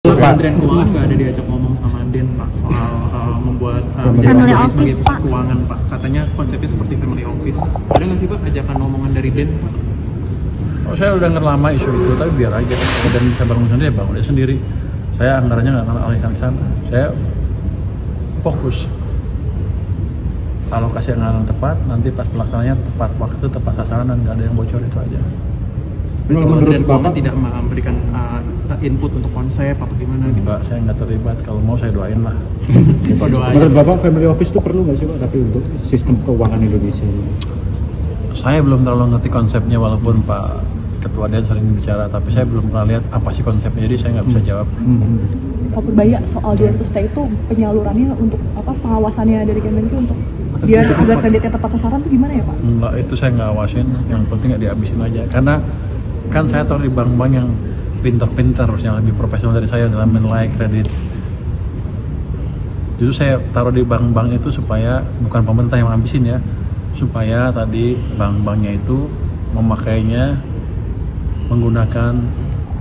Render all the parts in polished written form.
Kementerian Keuangan nggak ada diajak ngomong sama Den Pak soal membuat family office sebagai pusat Pak. keuangan Pak, katanya konsepnya seperti family office. Ada nggak sih Pak ajakan omongan dari Den Pak? Oh, saya udah denger lama isu itu, tapi biar aja. Kalau Dan bisa bangun sendiri, ya bangun dia sendiri. Saya anggarannya nggak akan alihkan sana. Saya fokus. Alokasi anggaran tepat, nanti pas pelaksananya tepat waktu, tepat sasaran, dan nggak ada yang bocor, itu aja. Kementerian Keuangan tidak memberikan input untuk konsep apa gimana gitu? Enggak, saya nggak terlibat. Kalau mau saya doain lah. Menurut Bapak family office itu perlu nggak sih Pak? Tapi untuk sistem keuangan Indonesia ini? Saya belum terlalu ngerti konsepnya, walaupun Pak Ketua Dia sering bicara, tapi saya belum pernah lihat apa sih konsepnya, jadi saya nggak bisa jawab. Pak Purbaya, soal Dare to Stay itu penyalurannya untuk apa, pengawasannya dari Kemenkeu untuk biar agar kreditnya tepat sasaran tuh gimana ya Pak? Enggak, itu saya nggak awasin, yang penting nggak dihabisin aja. Karena kan saya taruh di bank-bank yang pintar-pintar, yang lebih profesional dari saya dalam menilai kredit. Justru saya taruh di bank-bank itu supaya bukan pemerintah yang ngabisin ya, supaya tadi bank-banknya itu memakainya menggunakan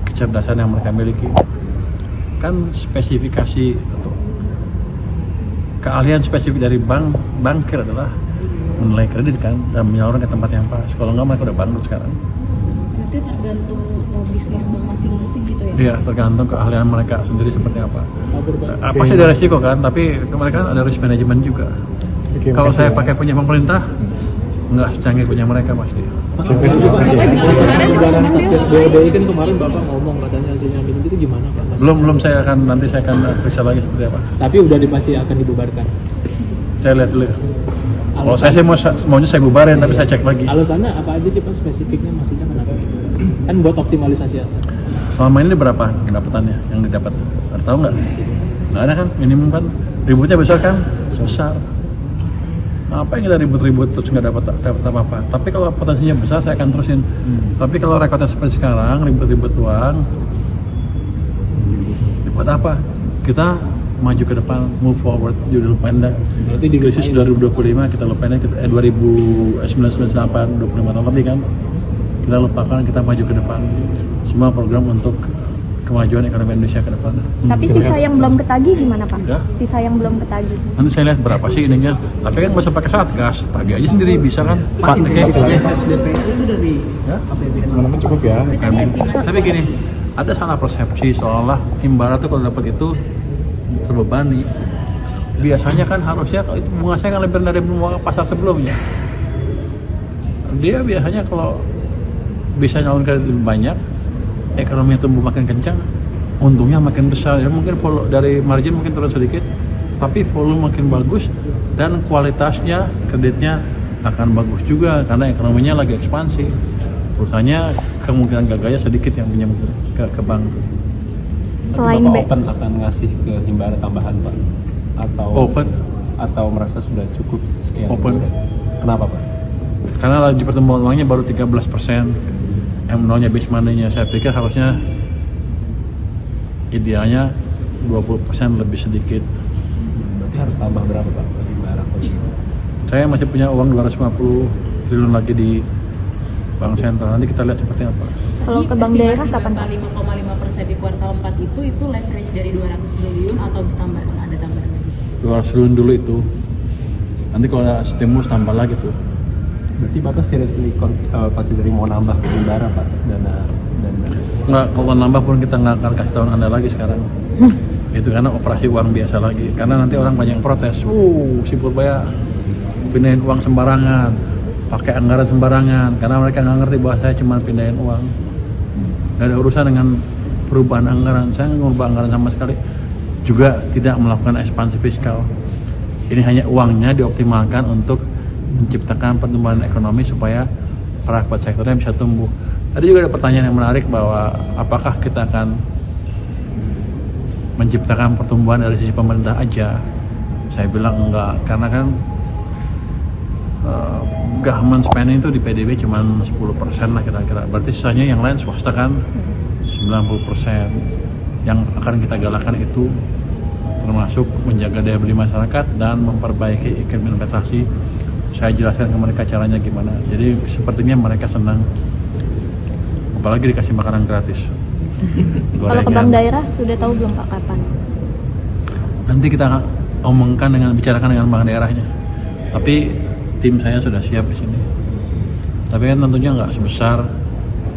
kecerdasan yang mereka miliki. Kan spesifikasi atau keahlian spesifik dari bankir adalah menilai kredit kan, dan menyalurkan ke tempat yang pas. Kalau nggak, mereka udah bangkrut sekarang. Berarti tergantung bisnis bank masing-masing gitu ya? Iya, tergantung keahlian mereka sendiri seperti apa. Apa sih ada resiko kan, tapi mereka ada risk management juga. Kalau saya pakai punya pemerintah, nggak secanggih punya mereka pasti. Anggaran Satgas BODI kan kemarin Bapak ngomong katanya hasilnya gitu, itu gimana Pak? Belum, nanti saya akan periksa lagi seperti apa. Tapi udah pasti akan dibubarkan. Saya lihat dulu. Kalau saya sih maunya saya bubarin, tapi saya cek lagi. Alasannya apa aja sih Pak spesifiknya, maksudnya kenapa? Kan buat optimalisasi aset. Selama ini berapa pendapatannya yang didapat? Tahu nggak? Nggak ada kan, minimum kan. Ributnya besar kan? Besar. Apa yang kita ribut-ribut terus nggak dapat apa-apa? Tapi kalau potensinya besar, saya akan terusin. Tapi kalau rekodnya seperti sekarang, ribut-ribut uang, buat apa? Kita maju ke depan, move forward, judul pendek. Berarti di krisis 2025 kita lupainnya, 2098, 25 tahun lebih kan, kita lupakan, kita maju ke depan. Semua program untuk kemajuan ekonomi Indonesia ke depan. Tapi sisa yang belum ketagih gimana Pak? Ya? Sisa yang belum ketagih. Nanti saya lihat berapa sih ininya. Tapi kan nggak usah pakai Satgas, tagih aja sendiri bisa kan. Pak, SSDP itu dari teman-teman cukup ya. Tapi gini, ada salah persepsi seolah Himbara tuh kalau dapat itu terbebani. Biasanya kan harusnya kalau itu bunga saya kan lebih dari bunga pasar sebelumnya. Dia biasanya kalau bisa nyalon kredit lebih banyak, ekonomi tumbuh makin kencang, untungnya makin besar. Ya mungkin dari margin mungkin turun sedikit, tapi volume makin bagus dan kualitasnya kreditnya akan bagus juga karena ekonominya lagi ekspansi. Perusahaannya kemungkinan gagalnya sedikit yang pinjam ke bank. Selain Open akan ngasih ke Himbara tambahan Pak? Atau merasa sudah cukup sekian? Open. Kenapa Pak? Karena laju pertumbuhan uangnya baru 13%, M0-nya base money-nya saya pikir harusnya idealnya 20% lebih sedikit. Berarti harus tambah berapa Pak? Himbara. Saya masih punya uang 250 triliun lagi di Bank Sentral, nanti kita lihat seperti apa. kalau ke bank daerah kapan Pak? 5,5% di kuartal 4 itu leverage dari 200 triliun atau ditambahkan, ada tambahan lagi? 200 triliun dulu itu. Nanti kalau ada stimulus tambah lagi tuh. Berarti Bapak seriously considering mau nambah ke Himbara Pak? Dana. Nggak, kalau nambah pun kita nggak akan kasih tahu Anda lagi sekarang. Itu karena operasi uang biasa lagi. Karena nanti orang banyak yang protes. Si Purbaya pindahin uang sembarangan, pakai anggaran sembarangan. Karena mereka nggak ngerti bahwa saya cuma pindahin uang. Nggak ada urusan dengan perubahan anggaran. Saya nggak ngubah anggaran sama sekali. Juga tidak melakukan ekspansi fiskal. Ini hanya uangnya dioptimalkan untuk menciptakan pertumbuhan ekonomi supaya para sektornya bisa tumbuh. Tadi juga ada pertanyaan yang menarik bahwa apakah kita akan menciptakan pertumbuhan dari sisi pemerintah aja. Saya bilang enggak, karena kan government spending itu di PDB cuma 10% lah kira-kira. Berarti sisanya yang lain swasta kan 90%. Yang akan kita galakan itu termasuk menjaga daya beli masyarakat dan memperbaiki iklim investasi. Saya jelaskan ke mereka caranya gimana. Jadi sepertinya mereka senang, apalagi dikasih makanan gratis. Kalau ke bank daerah sudah tahu belum Pak kapan? Nanti kita bicarakan dengan bank daerahnya. Tapi tim saya sudah siap di sini. Tapi kan tentunya nggak sebesar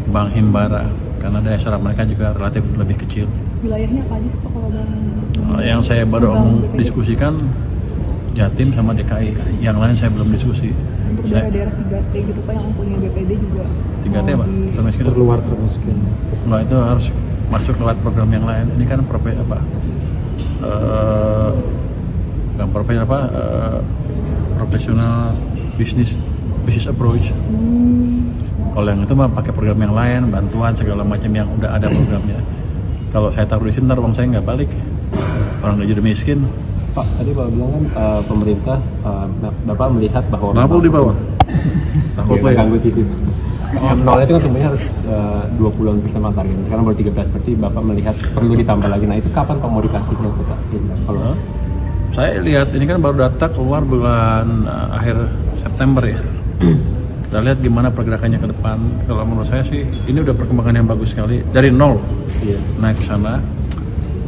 Bank Himbara karena daya serap mereka juga relatif lebih kecil. Wilayahnya apa aja sih Pak kalau bank? Yang saya baru diskusikan Jatim sama DKI. Yang lain saya belum diskusi. Untuk daerah-daerah 3T gitu Pak yang punya BPD juga. 3T Pak? Termiskin? Terluar termiskin. Nggak, itu harus masuk lewat program yang lain. Ini kan profesional business approach. Kalau yang itu mah pakai program yang lain, bantuan segala macam yang udah ada programnya. Kalau saya taruh di sini, ntar uang saya nggak balik, orang nggak jadi miskin. Pak, tadi Bapak bilang kan pemerintah, Bapak melihat bahwa Kenapa di bawah? Takut ya, ganggu TV. Nol itu kan sebenarnya harus 20-an bersama target. Sekarang baru 13, berarti Bapak melihat perlu ditambah lagi. Nah itu kapan Pak mau dikasihnya Pak? Kalau saya lihat ini kan baru data keluar bulan akhir September ya. Kita lihat gimana pergerakannya ke depan. Kalau menurut saya sih ini udah perkembangan yang bagus sekali dari nol naik ke sana.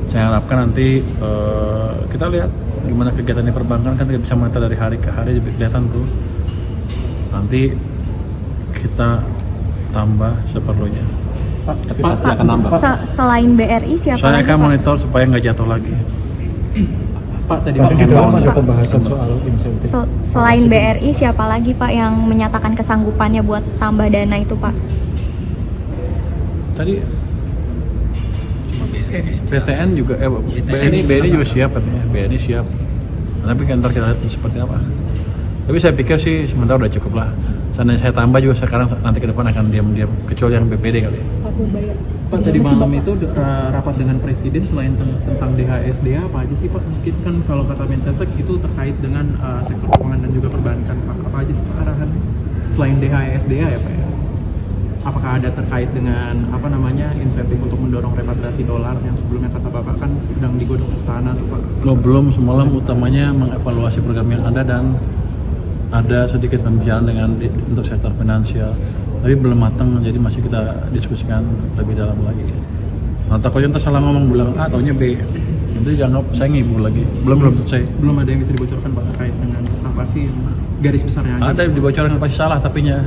Saya harapkan nanti kita lihat gimana kegiatan di perbankan kan kita bisa monitor dari hari ke hari jadi kelihatan tuh. Nanti kita tambah seperlunya. Pak, tapi pasti akan nambah. Selain BRI siapa Saya lagi akan Pak? monitor supaya nggak jatuh lagi. Pak tadi Tapi di dalam ada pembahasan soal insentif. Selain BRI siapa lagi Pak yang menyatakan kesanggupannya buat tambah dana itu Pak? Tadi PTN juga BNI juga siap katanya. BNI siap. Tapi ntar kita lihat seperti apa. Tapi saya pikir sih sementara udah cukup lah. Seandainya saya tambah juga sekarang nanti ke depan akan diam-diam kecuali yang BPD kali. Pak tadi malam itu rapat dengan Presiden selain tentang DHSDA apa aja sih Pak? Mungkin kan kalau kata Mensesek itu terkait dengan sektor keuangan dan juga perbankan Pak. Apa aja sih Pak arahan selain DHSDA ya Pak ya? Apakah ada terkait dengan insentif untuk mendorong repatriasi dolar yang sebelumnya kata Bapak kan sedang digodok istana tuh Pak? Belum, semalam utamanya mengevaluasi program yang ada dan ada sedikit pembicaraan untuk sektor finansial, tapi belum matang, jadi masih kita diskusikan lebih dalam lagi. Nah, takutnya ntar salah ngomong bilang A, taunya B, nanti jangan saya ngibul lagi. Belum selesai. Belum ada yang bisa dibocorkan Pak terkait dengan apa sih garis besarnya aja? Ada yang dibocorkan pasti salah tapinya.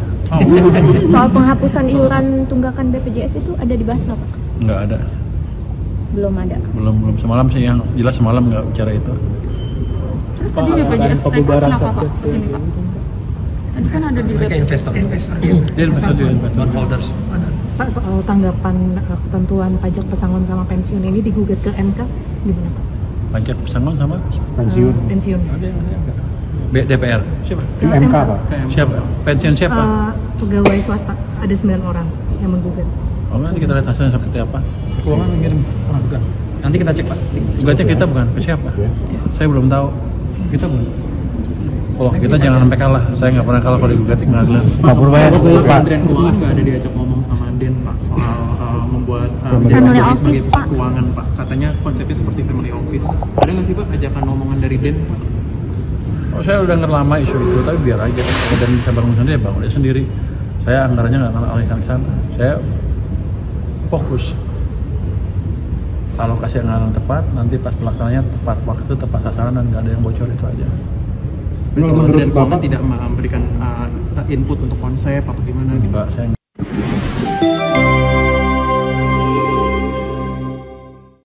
Soal penghapusan iuran tunggakan BPJS itu ada dibahas nggak Pak? Nggak ada. Belum ada. Belum. Semalam sih yang jelas semalam nggak bicara itu. Terus tadi BPJS naikkan kenapa Pak kesini Pak? Tadi kan ada di Investor. Dia investor. Pak, soal tanggapan ketentuan pajak pesangon sama pensiun ini digugat ke MK gimana Pak? Pajak pesangon sama Pensiun. Pensiun. DPR. Siapa? MK Pak. Siapa? Pensiun siapa? Pegawai swasta ada 9 orang yang menggugat. Oh, nanti kita lihat hasilnya seperti apa. Keuangan mengirim bukan. Nanti kita cek Pak. Gugatnya kita bukan ke siapa? Saya belum tahu. Kita bukan. Oh, kita jangan sampai kalah. Saya nggak pernah kalah kalau digugat di pengadilan. Pak Purbaya, Kementerian Keuangan nggak ada diajak ngomong sama Den Pak soal membuat Family sebagai office, pusat Pak. keuangan Pak. Katanya konsepnya seperti family office. Ada nggak sih Pak ajakan omongan dari Den Pak? Oh, saya udah denger lama isu itu, tapi biar aja. Dan bisa bangun sendiri, ya bangun dia sendiri. Saya anggarannya nggak akan alihkan ke sana. Saya fokus. Alokasi anggaran tepat, nanti pas pelaksanaannya tepat waktu, tepat sasaran dan nggak ada yang bocor itu aja. Kementerian Keuangan tidak memberikan input untuk konsep apa gimana gitu? Enggak, saya